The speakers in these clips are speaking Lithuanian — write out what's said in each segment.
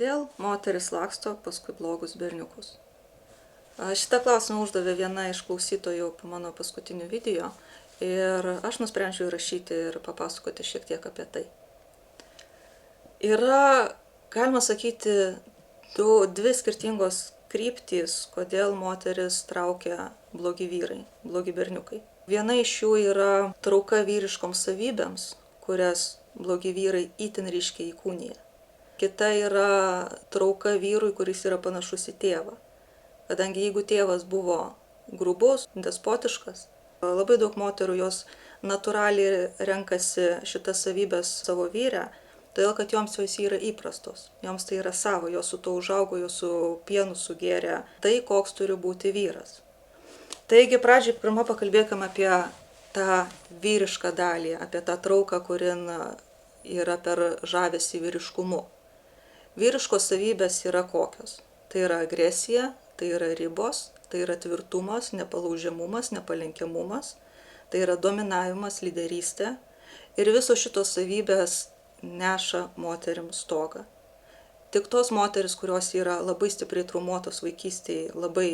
Kodėl moteris laksto paskui blogus berniukus? Šitą klausimą uždavė viena iš klausytojų po mano paskutiniu video ir aš nusprendžiau įrašyti ir papasakoti šiek tiek apie tai. Yra, galima sakyti, dvi skirtingos kryptys, kodėl moteris traukia blogi vyrai, blogi berniukai. Viena iš jų yra trauka vyriškoms savybėms, kurias blogi vyrai itin ryškiai įkūnija. Kita yra trauka vyrui, kuris yra panašus į tėvą. Kadangi jeigu tėvas buvo grubus, despotiškas, labai daug moterų jos natūraliai renkasi šitas savybės savo vyrę, todėl kad joms jos yra įprastos. Joms tai yra savo, jos su to užaugo, jos su pienu sugėrė tai, koks turi būti vyras. Taigi pradžiai pirmą pakalbėkime apie tą vyrišką dalį, apie tą trauką, kurin yra per žavesį vyriškumu. Vyriškos savybės yra kokios? Tai yra agresija, tai yra ribos, tai yra tvirtumas, nepalaužiamumas, nepalenkiamumas, tai yra dominavimas, lyderystė. Ir visos šitos savybės neša moterims stogą. Tik tos moteris, kurios yra labai stipriai traumuotos vaikystėje, labai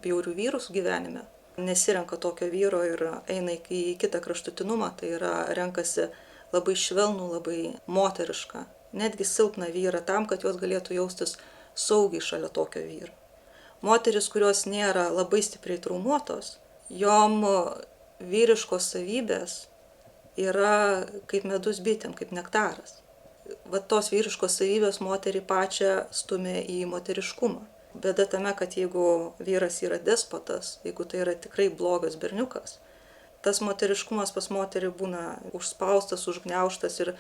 bjaurių vyrų gyvenime, nesirenka tokio vyro ir eina į kitą kraštutinumą, tai yra renkasi labai švelnų, labai moterišką, netgi silpną vyrą tam, kad jos galėtų jaustis saugiai šalia tokio vyro. Moteris, kurios nėra labai stipriai traumuotos, jom vyriškos savybės yra kaip medus bitėm, kaip nektaras. Va tos vyriškos savybės moterį pačią stumia į moteriškumą. Bėda tame, kad jeigu vyras yra despotas, jeigu tai yra tikrai blogas berniukas, tas moteriškumas pas moterį būna užspaustas, užgniaužtas ir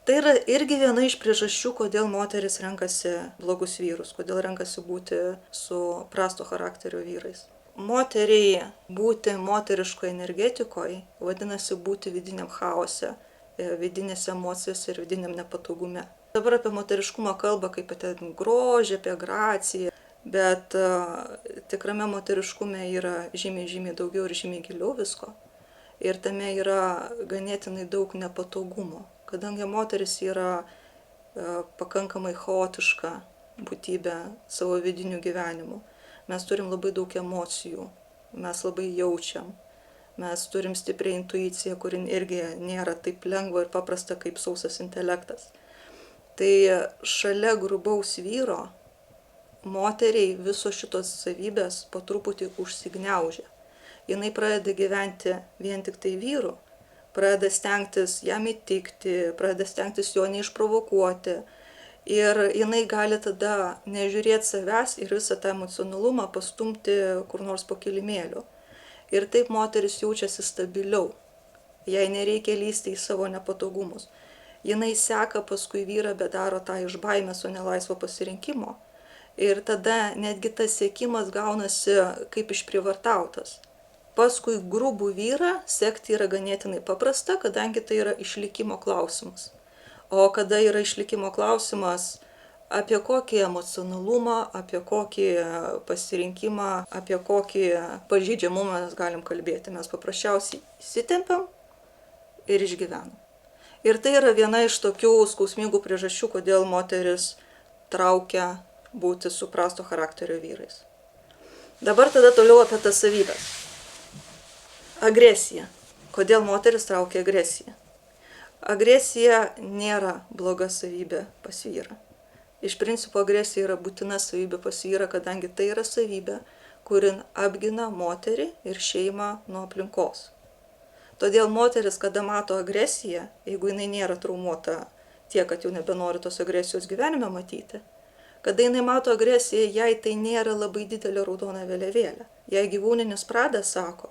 tai yra irgi viena iš priežasčių, kodėl moteris renkasi blogus vyrus, kodėl renkasi būti su prasto charakterio vyrais. Moteriai būti moteriškoje energetikoje vadinasi būti vidiniam chaose, vidinėse emocijose ir vidiniam nepatogume. Dabar apie moteriškumą kalba kaip apie grožį, apie graciją, bet tikrame moteriškume yra žymiai daugiau ir žymiai giliau visko. Ir tame yra ganėtinai daug nepatogumo. Kadangi moteris yra pakankamai chaotiška būtybė savo vidiniu gyvenimu, mes turim labai daug emocijų, mes labai jaučiam, mes turim stiprią intuiciją, kuri irgi nėra taip lengva ir paprasta kaip sausas intelektas. Tai šalia grubaus vyro moteriai visos šitos savybės po truputį užsigniaužia. Jinai pradeda gyventi vien tik tai vyru, pradeda stengtis jam įtikti, pradeda stengtis jo neišprovokuoti ir jinai gali tada nežiūrėti savęs ir visą tą emocionalumą pastumti kur nors po kilimėliu. Ir taip moteris jaučiasi stabiliau, jai nereikia lįsti į savo nepatogumus. Jinai seka paskui vyrą, bet daro tą iš baimės, o ne laisvo pasirinkimo. Ir tada netgi tas siekimas gaunasi kaip išprievartautas. Paskui grubų vyrą sekti yra ganėtinai paprasta, kadangi tai yra išlikimo klausimas. O kada yra išlikimo klausimas, apie kokį emocionalumą, apie kokį pasirinkimą, apie kokį pažeidžiamumą mes galim kalbėti. Mes paprasčiausiai įsitempiam ir išgyvenam. Ir tai yra viena iš tokių skausmingų priežasčių, kodėl moteris traukia būti su prasto charakterio vyrais. Dabar tada toliau apie tas savybės. Agresija. Kodėl moteris traukia agresiją? Agresija nėra bloga savybė pas vyrą. Iš principo agresija yra būtina savybė pas vyrą, kadangi tai yra savybė, kurin apgina moterį ir šeimą nuo aplinkos. Todėl moteris, kada mato agresiją, jeigu jinai nėra traumuota tiek, kad jau nebenori tos agresijos gyvenime matyti, kada jinai mato agresiją, jai tai nėra labai didelė raudona vėliavėlė. Jei gyvūninis pradas sako,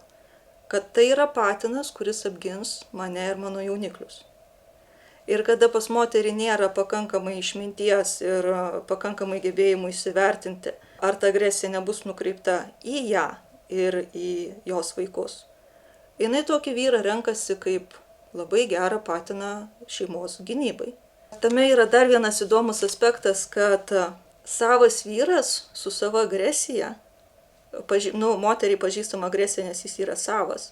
kad tai yra patinas, kuris apgins mane ir mano jauniklius. Ir kada pas moterį nėra pakankamai išminties ir pakankamai gebėjimų įsivertinti, ar ta agresija nebus nukreipta į ją ir į jos vaikus, jinai tokį vyrą renkasi kaip labai gerą patiną šeimos gynybai. Tame yra dar vienas įdomus aspektas, kad savas vyras su savo agresija, moteriai pažįstama agresija, nes jis yra savas,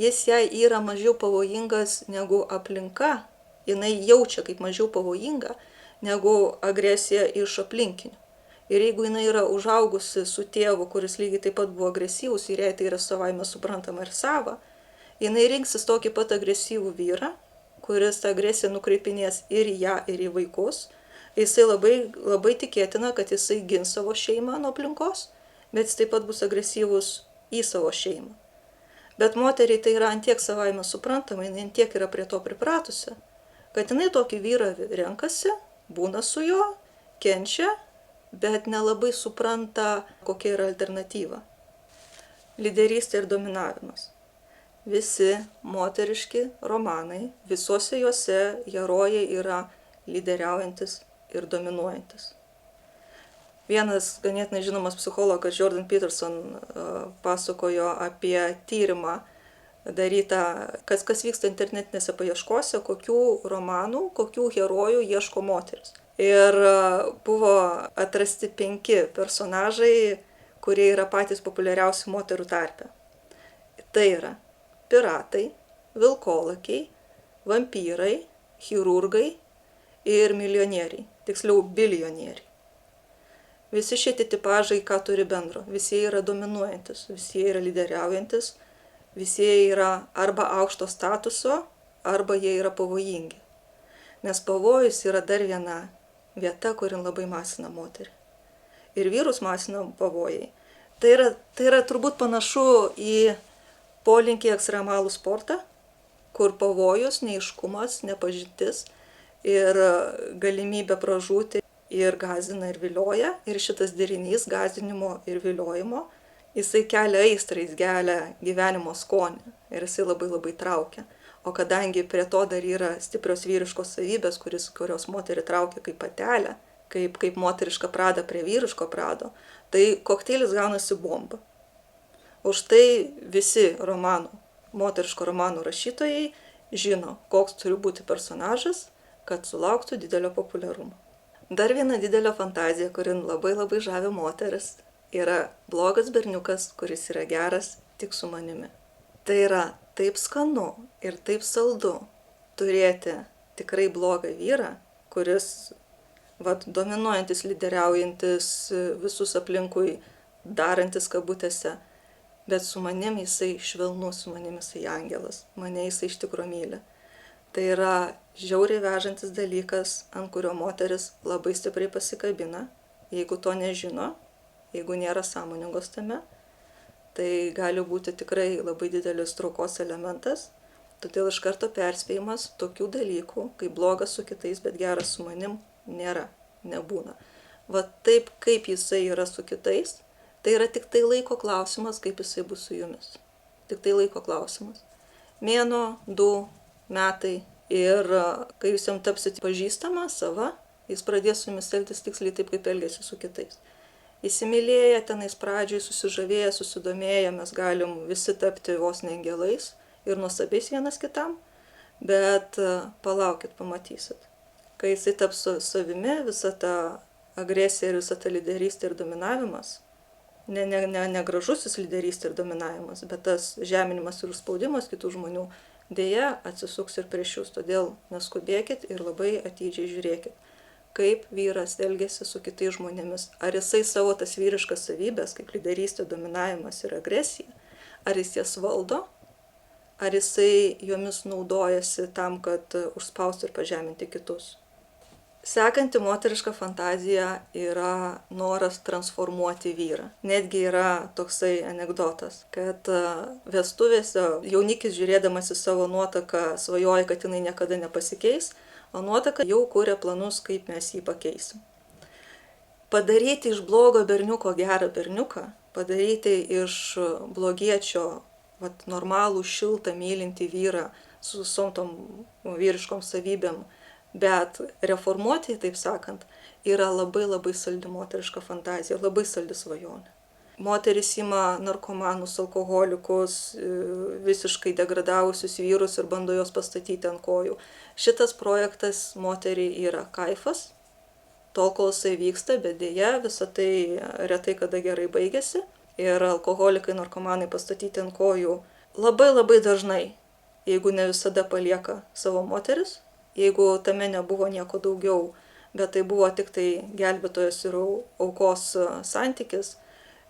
jis jai yra mažiau pavojingas negu aplinka, jinai jaučia kaip mažiau pavojinga, negu agresija iš aplinkinių. Ir jeigu jinai yra užaugusi su tėvu, kuris lygiai taip pat buvo agresyvus ir jai tai yra savaime suprantama ir sava, jinai rinksis tokį pat agresyvų vyrą, kuris tą agresiją nukreipinės ir į ją, ir į vaikus. Jisai labai tikėtina, kad jisai gins savo šeimą nuo aplinkos, bet jis taip pat bus agresyvus į savo šeimą. Bet moteriai tai yra antiek savaime suprantama, jinai antiek yra prie to pripratusi, kad jinai tokį vyrą renkasi, būna su juo, kenčia, bet nelabai supranta, kokia yra alternatyva. Lyderystė ir dominavimas. Visi moteriški romanai, visuose juose herojai yra lyderiaujantis ir dominuojantis. Vienas ganėtinai žinomas psichologas Jordan Peterson pasakojo apie tyrimą darytą, kas vyksta internetinėse paieškose, kokių romanų, kokių herojų ieško moteris. Ir buvo atrasti 5 personažai, kurie yra patys populiariausi moterų tarpe. Tai yra piratai, vilkolakiai, vampyrai, chirurgai ir milijonieriai, tiksliau bilijonieriai. Visi šitie tipažai ką turi bendro? Visi yra dominuojantis, visi yra lyderiaujantis, visi yra arba aukšto statuso, arba jie yra pavojingi. Nes pavojus yra dar viena vieta, kurin labai masina moterį. Ir vyrus masina pavojai. Tai yra turbūt panašu į polinkį į ekstremalų sportą, kur pavojus, neaiškumas, nepažintis ir galimybė pražūti ir gąsdina ir vilioja. Ir šitas derinys gąsdinimo ir viliojimo, jisai kelia aistrą, jis kelia gyvenimo skonį ir jisai labai traukia. O kadangi prie to dar yra stiprios vyriškos savybės, kurios moterį traukia kaip patelę, kaip moteriška prada prie vyriško prado, tai kokteilis gaunasi bomba. Už tai visi moteriško romanų rašytojai žino, koks turi būti personažas, kad sulauktų didelio populiarumo. Dar viena didelė fantazija, kuri labai žavi moteris, yra blogas berniukas, kuris yra geras tik su manimi. Tai yra taip skanu ir taip saldu turėti tikrai blogą vyrą, kuris dominuojantis, lyderiaujantis, visus aplinkui darantis kabutėse, bet su manim jisai švelnus, su manim jisai angelas, mane jisai iš tikro myli. Tai yra žiauriai vežantis dalykas, ant kurio moteris labai stipriai pasikabina. Jeigu to nežino, jeigu nėra sąmoningos tame, tai gali būti tikrai labai didelis traukos elementas. Todėl iš karto perspėjimas tokių dalykų, kaip blogas su kitais, bet geras su manim, nėra, nebūna. Va taip, kaip jisai yra su kitais, tai yra tik tai laiko klausimas, kaip jisai bus su jumis. Tik tai laiko klausimas. Mėnuo, 2 metai ir kai jūs jam tapsit pažįstama, sava, jis pradės su jumis elgtis tiksliai taip, kaip elgėsi su kitais. Įsimylėję tenais pradžioj, susižavėję, susidomėję, mes galim visi tapti vos ne angelais ir nuostabiais vienas kitam, bet palaukit, pamatysit. Kai jisai taps savimi, visa ta agresija ir visa ta lyderystė ir dominavimas, ne gražusis lyderystė ir dominavimas, bet tas žeminimas ir užspaudimas kitų žmonių, dėja atsisuks ir prieš jūs. Todėl neskubėkit ir labai atidžiai žiūrėkit, kaip vyras elgiasi su kitais žmonėmis. Ar jisai savo tas vyriškas savybės, kaip lyderystė, dominavimas ir agresija, ar jis jas valdo, ar jisai jomis naudojasi tam, kad užspausti ir pažeminti kitus. Sekanti moteriška fantazija yra noras transformuoti vyrą. Netgi yra toksai anekdotas, kad vestuvėse jaunikis žiūrėdamas į savo nuotaką svajoja, kad jinai niekada nepasikeis, o nuotaka jau kuria planus, kaip mes jį pakeisim. Padaryti iš blogo berniuko gerą berniuką, padaryti iš blogiečio normalų, šiltą, mylintį vyrą su visom tom vyriškom savybėm, bet reformuoti, taip sakant, yra labai saldi moteriška fantazija, labai saldi svajonė. Moteris ima narkomanus, alkoholikus, visiškai degradavusius vyrus ir bando juos pastatyti ant kojų. Šitas projektas moteriai yra kaifas, tol kol jisai vyksta, bet dėja visą tai retai kada gerai baigėsi. Ir alkoholikai, narkomanai pastatyti ant kojų labai dažnai, jeigu ne visada palieka savo moteris. Jeigu tame nebuvo nieko daugiau bet tai buvo tik tai gelbėtojos ir aukos santykis,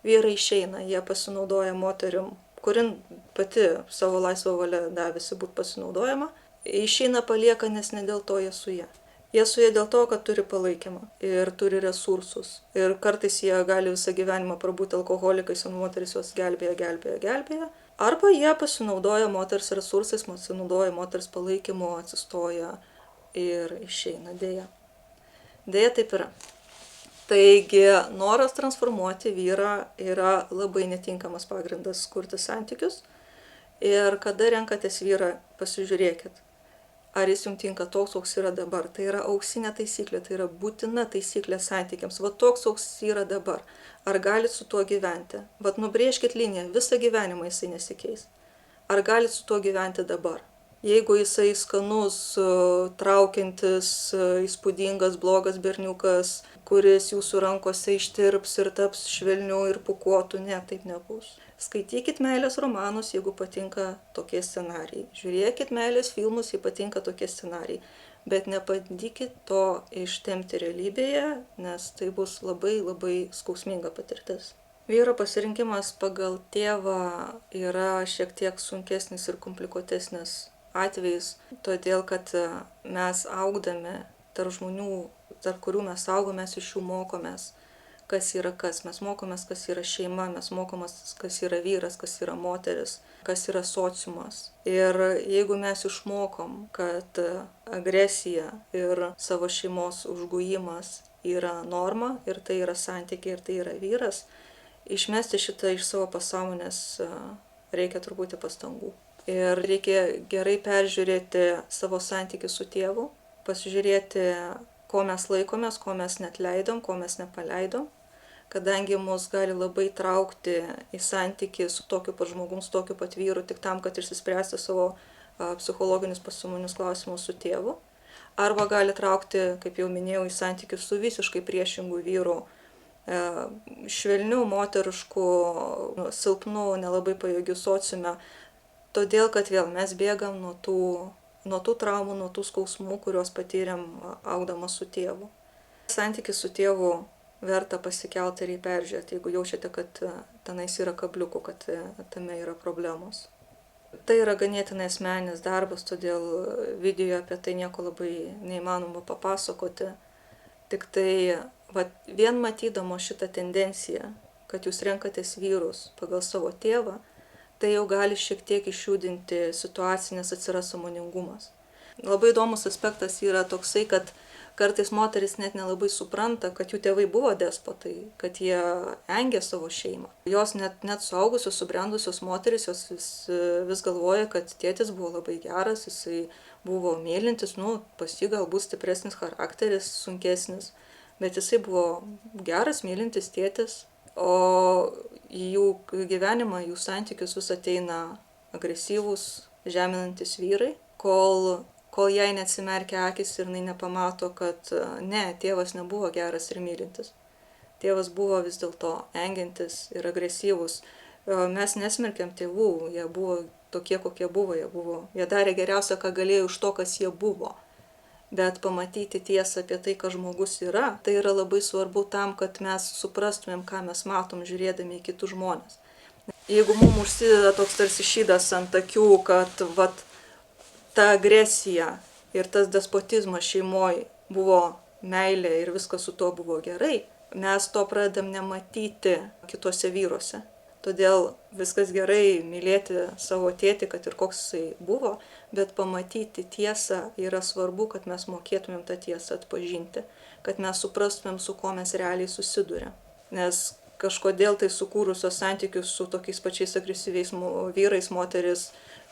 vyrai išeina, jie pasinaudoja moterim, kurin pati savo laisvą valią davėsi būti pasinaudojama, išeina palieka, nes ne dėl to jie su ja. Jie su ja dėl to, kad turi palaikymą ir turi resursus. Ir kartais jie gali visą gyvenimą prabūti alkoholikais, o moteris juos gelbėja. Arba jie pasinaudoja moters resursais, pasinaudoja moters palaikymu, atsistoja ir išeina dėja. Dėja taip yra. Taigi noras transformuoti vyrą yra labai netinkamas pagrindas kurti santykius. Ir kada renkatės vyrą, pasižiūrėkit, ar jis jums tinka toks, koks yra dabar. Tai yra auksinė taisyklė, tai yra būtina taisyklė santykiams. Va toks, koks yra dabar. Ar galit su tuo gyventi? Vat nubrėžkit liniją, visą gyvenimą jisai nesikeis. Ar galit su tuo gyventi dabar? Jeigu jisai skanus, traukiantis, įspūdingas, blogas berniukas, kuris jūsų rankose ištirps ir taps švelniu ir pūkuotu, ne, taip nebus. Skaitykit meilės romanus, jeigu patinka tokie scenarijai. Žiūrėkit meilės filmus, jei patinka tokie scenarijai. Bet nebandykit to ištempti realybėje, nes tai bus labai labai skausminga patirtis. Vyro pasirinkimas pagal tėvą yra šiek tiek sunkesnis ir komplikuotesnis atvejis, todėl kad mes augdami tarp žmonių, tarp kurių mes augome, mes iš jų mokomės, kas yra kas. Mes mokomės, kas yra šeima, mes mokomės, kas yra vyras, kas yra moteris, kas yra sociumas. Ir jeigu mes išmokom, kad agresija ir savo šeimos užguimas yra norma, ir tai yra santykiai, ir tai yra vyras, išmesti šitą iš savo pasąmonės reikia truputį pastangų. Ir reikia gerai peržiūrėti savo santykį su tėvu, pasižiūrėti, ko mes laikomės, ko mes net leidom, ko mes nepaleidom, kadangi mus gali labai traukti į santykį su tokiu pat žmogum, su tokiu pat vyru, tik tam, kad išsispręsti savo psichologinius pasąmoninius klausimus su tėvu. Arba gali traukti, kaip jau minėjau, į santykių su visiškai priešingų vyrų, švelnių, moteriškų, silpnų, nelabai pajėgių sociume, todėl, kad vėl mes bėgam nuo tų traumų, nuo tų skausmų, kuriuos patyrėm augdamas su tėvu. Santykis su tėvu verta pasikelti ir jį peržiūrėti, jeigu jaučiate, kad tenais yra kabliukų, kad tame yra problemos. Tai yra ganėtinai asmeninis darbas, todėl video apie tai nieko labai neįmanoma papasakoti. Tik tai vien matydamo šitą tendenciją, kad jūs renkatės vyrus pagal savo tėvą, tai jau gali šiek tiek išjudinti situaciją, nes atsiras sąmoningumas. Labai įdomus aspektas yra toksai, kad kartais moteris net nelabai supranta, kad jų tėvai buvo despotai, kad jie engė savo šeimą. Jos net suaugusios, subrendusios moteris, jos vis galvoja, kad tėtis buvo labai geras, jisai buvo mylintis, pas jį galbūt stipresnis charakteris, sunkesnis, bet jisai buvo geras, mylintis tėtis. O į jų gyvenimą, jų santykius vis ateina agresyvūs, žeminantis vyrai, kol jai neatsimerkia akis ir jinai nepamato, kad ne, tėvas nebuvo geras ir mylintis. Tėvas buvo vis dėlto engiantis ir agresyvus. Mes nesmerkiam tėvų, jie buvo tokie, kokie buvo, jie darė geriausia, ką galėjo iš to, kas jie buvo. Bet pamatyti tiesą apie tai, kas žmogus yra, tai yra labai svarbu tam, kad mes suprastumėm, ką mes matom, žiūrėdami į kitus žmonės. Jeigu mums užsideda toks tarsi šydas ant akių, kad ta agresija ir tas despotizmas šeimoje buvo meilė ir viskas su tuo buvo gerai, mes to pradedam nematyti kituose vyruose. Todėl viskas gerai mylėti savo tėtį, kad ir koks jisai buvo, bet pamatyti tiesą yra svarbu, kad mes mokėtumėm tą tiesą atpažinti, kad mes suprastumėm, su kuo mes realiai susidurėm. Nes kažkodėl tai sukūrusios santykius su tokiais pačiais agresyviais vyrais moteris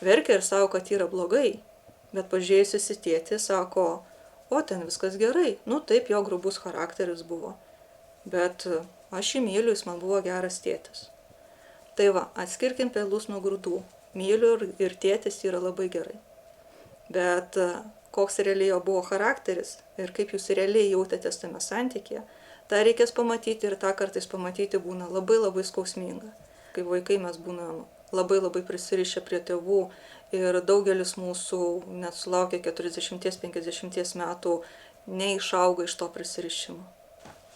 verkia ir sako, kad yra blogai, bet pažiūrėjusis į tėtį sako, o ten viskas gerai, taip jo grubus charakteris buvo, bet aš jį myliu, jis man buvo geras tėtis. Tai atskirkim pelus nuo grūdų. Myliu ir tėtis yra labai gerai. Bet koks realiai jo buvo charakteris ir kaip jūs realiai jautėtės tame santykėje, tą reikės pamatyti ir tą kartais pamatyti būna labai labai skausminga. Kaip vaikai mes būnam labai labai prisirišę prie tėvų ir daugelis mūsų net sulaukę 40-50 metų neišauga iš to prisirišimo.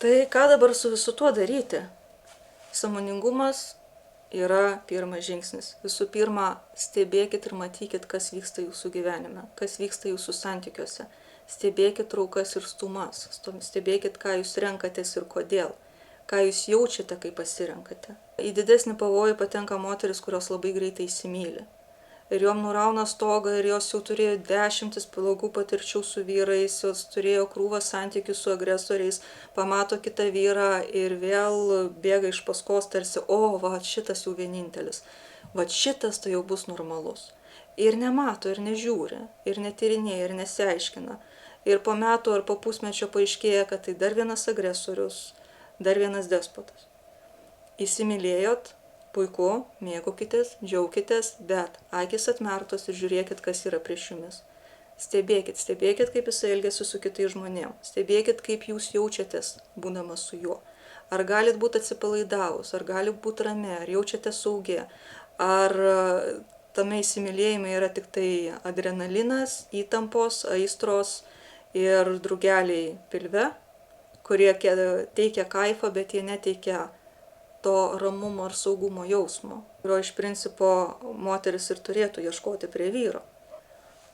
Tai ką dabar su visu tuo daryti? Sąmoningumas yra pirmas žingsnis. Visų pirma, stebėkit ir matykit, kas vyksta jūsų gyvenime, kas vyksta jūsų santykiuose. Stebėkit traukas ir stumas, stebėkit, ką jūs renkatės ir kodėl, ką jūs jaučiate, kai pasirenkate. Į didesnį pavojų patenka moteris, kurios labai greitai įsimyli. Ir jom nurauna stogą ir jos jau turėjo 10 blogų patirčių su vyrais, jos turėjo krūvą santykių su agresoriais, pamato kitą vyrą ir vėl bėga iš paskos tarsi, va, šitas jau vienintelis, va, šitas tai jau bus normalus. Ir nemato, ir nežiūri, ir netyrinėja, ir nesiaiškina. Ir po metų ar po pusmečio paaiškėja, kad tai dar vienas agresorius, dar vienas despotas. Įsimylėjot, puiku, mėgaukitės, džiaukitės, bet akys atmertos ir žiūrėkit, kas yra prieš jumis. Stebėkit, kaip jis elgiasi su kitais žmonėmis. Stebėkit, kaip jūs jaučiatės, būdamas su juo. Ar galit būti atsipalaidavus, ar galit būti rami, ar jaučiatės saugi, ar tame įsimylėjime yra tik tai adrenalinas, įtampos, aistros ir drugeliai pilve, kurie teikia kaifą, bet jie neteikia to ramumo ar saugumo jausmo, kurio iš principo moteris ir turėtų ieškoti prie vyro.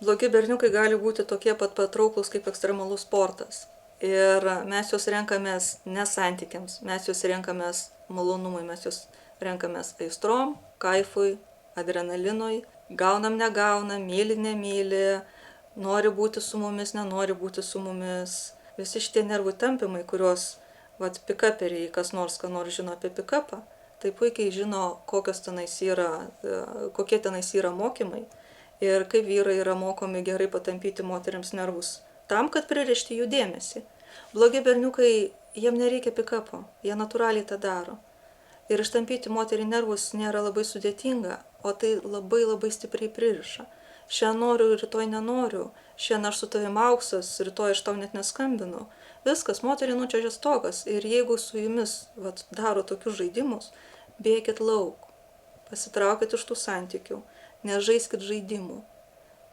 Blogi berniukai gali būti tokie pat patrauklus kaip ekstremalus sportas. Ir mes juos renkamės ne santykiams, mes juos renkamės malonumui, mes juos renkamės aistrom, kaifui, adrenalinui, gaunam, negaunam, myli, nemyli, nori būti su mumis, nenori būti su mumis. Visi šitie nervų tampimai, kuriuos pikaperiai, kas nors žino apie pikapą, tai puikiai žino, kokie tenais yra mokymai ir kaip vyrai yra mokomi gerai patampyti moteriams nervus, tam, kad pririšti jų dėmesį. Blogi berniukai, jiem nereikia pikapo, jie natūraliai tą daro. Ir ištampyti moterį nervus nėra labai sudėtinga, o tai labai labai stipriai pririša. Šiandien noriu, rytoj nenoriu, šiandien aš su tavim auksas, rytoj aš tau net neskambinu. Viskas, moterį nučiuožia stogas ir jeigu su jumis daro tokius žaidimus, bėkit lauk, pasitraukit iš tų santykių, nežaiskit žaidimų.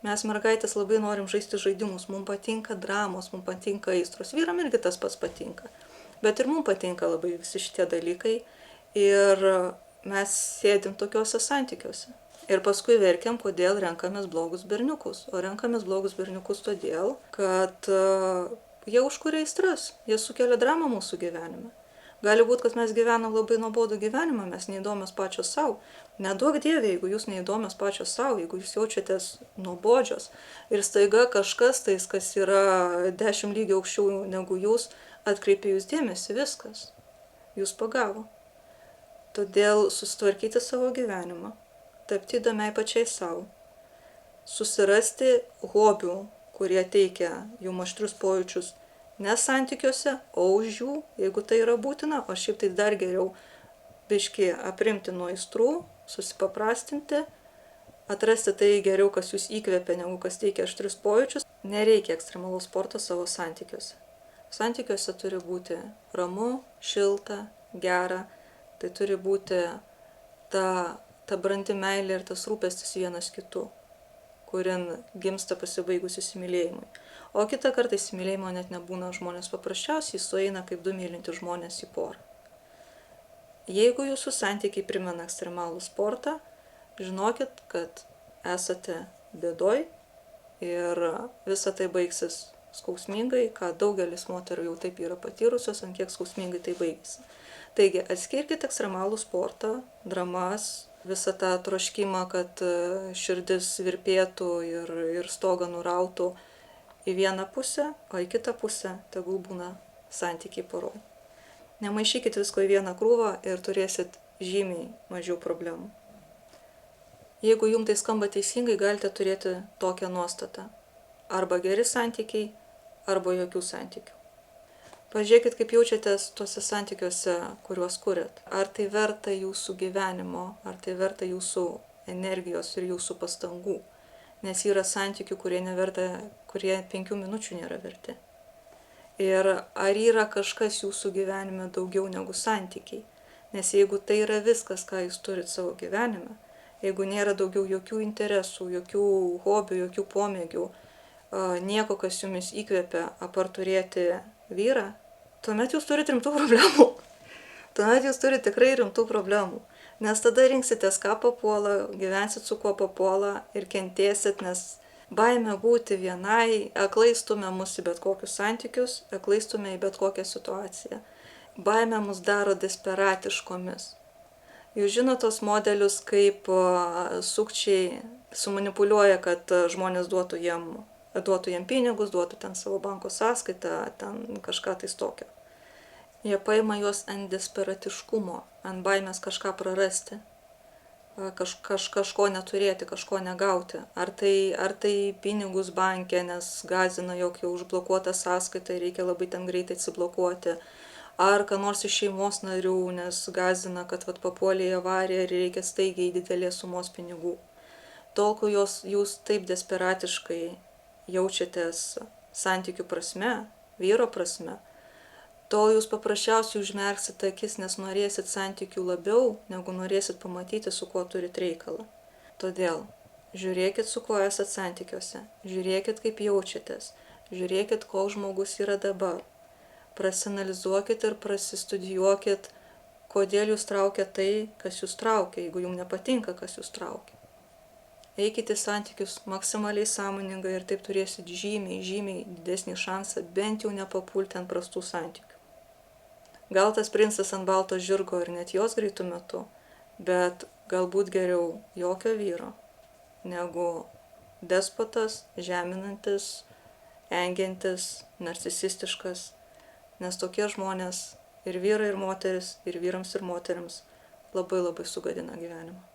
Mes mergaitės labai norim žaisti žaidimus, mums patinka dramos, mums patinka aistros, vyram irgi tas pats patinka, bet ir mums patinka labai visi šitie dalykai ir mes sėdim tokiuose santykiuose. Ir paskui verkiam, kodėl renkamės blogus berniukus, o renkamės blogus berniukus todėl, kad jie užkuria aistras, jie sukelia dramą mūsų gyvenime. Gali būti, kad mes gyvenam labai nuobodų gyvenimą, mes neįdomios pačios savo. Neduok Dieve, jeigu jūs neįdomios pačios savo, jeigu jūs jaučiatės nuobodžios ir staiga kažkas tais, kas yra 10 lygių aukščiau negu jūs, atkreipia jūs dėmesį, viskas. Jūs pagavo. Todėl susitvarkyti savo gyvenimą, tapti įdomiai pačiai savo, susirasti hobių, kurie teikia jums aštrius pojūčius ne santykiuose, o už jų, jeigu tai yra būtina, o šiaip tai dar geriau biškį aprimti nuo aistrų, susipaprastinti, atrasti tai geriau, kas jūs įkvepia, negu kas teikia aštrius pojūčius. Nereikia ekstremalaus sporto savo santykiuose. Santykiuose turi būti ramu, šilta, gera, tai turi būti ta brandi meilė ir tas rūpestis vienas kitu, kurin gimsta pasibaigus įsimylėjimui. O kitą kartą įsimylėjimo net nebūna, žmonės paprasčiausiai sueina kaip du mylinti žmonės į porą. Jeigu jūsų santykiai primena ekstremalų sportą, žinokit, kad esate bėdoj ir visa tai baigsis skausmingai, ką daugelis moterų jau taip yra patyrusios, ant kiek skausmingai tai baigėsi. Taigi, atskirkite ekstremalų sportą, dramas, visą tą troškimą, kad širdis virpėtų ir stogą nurautų į vieną pusę, o į kitą pusę tegul būna santykiai poroj. Nemaišykit visko į vieną krūvą ir turėsit žymiai mažiau problemų. Jeigu jums tai skamba teisingai, galite turėti tokią nuostatą. Arba geri santykiai, arba jokių santykių. Pažiūrėkit, kaip jaučiatės tuose santykiuose, kuriuos kuriat. Ar tai verta jūsų gyvenimo, ar tai verta jūsų energijos ir jūsų pastangų. Nes yra santykių, kurie 5 minučių nėra verti. Ir ar yra kažkas jūsų gyvenime daugiau negu santykiai. Nes jeigu tai yra viskas, ką jūs turit savo gyvenime, jeigu nėra daugiau jokių interesų, jokių hobių, jokių pomėgių, nieko, kas jumis įkvepia, apart turėti vyrą, tuomet jūs turite rimtų problemų. Tuomet jūs turite tikrai rimtų problemų. Nes tada rinksitės, ką papuola, gyvensit su kuo papuola ir kentėsit, nes baimė būti vienai aklai stumia mus į bet kokius santykius, aklai stumia į bet kokią situaciją. Baimė mus daro desperatiškomis. Jūs žinote tos modelius, kaip sukčiai sumanipuliuoja, kad žmonės duotų jiem pinigus, duotų ten savo banko sąskaitą, ten kažką tais tokio. Jie paima juos ant desperatiškumo, ant baimės kažką prarasti, kažko neturėti, kažko negauti. Ar tai pinigus banke, nes gąsdina, jog jau užblokuota sąskaita ir reikia labai ten greitai atsiblokuoti. Ar ką nors iš šeimos narių, nes gąsdina, kad papuolė į avariją ir reikia staigiai didelės sumos pinigų. Tol, kol jūs taip desperatiškai jaučiatės santykių prasme, vyro prasme, tol jūs paprasčiausiai užmerksite akis, nes norėsit santykių labiau, negu norėsit pamatyti, su kuo turit reikalą. Todėl žiūrėkit, su kuo esat santykiuose, žiūrėkit, kaip jaučiatės, žiūrėkit, koks žmogus yra dabar. Prasinalizuokit ir prasistudijuokit, kodėl jūs traukia tai, kas jūs traukia, jeigu jums nepatinka, kas jūs traukia. Eikite santykius maksimaliai sąmoningai ir taip turėsit žymiai didesnį šansą bent jau nepapulti ant prastų santykių. Gal tas princas ant balto žirgo ir net jos greitų metu, bet galbūt geriau jokio vyro, negu despotas, žeminantis, engiantis, narcisistiškas, nes tokie žmonės ir vyrai, ir moteris, ir vyrams, ir moterims labai sugadina gyvenimą.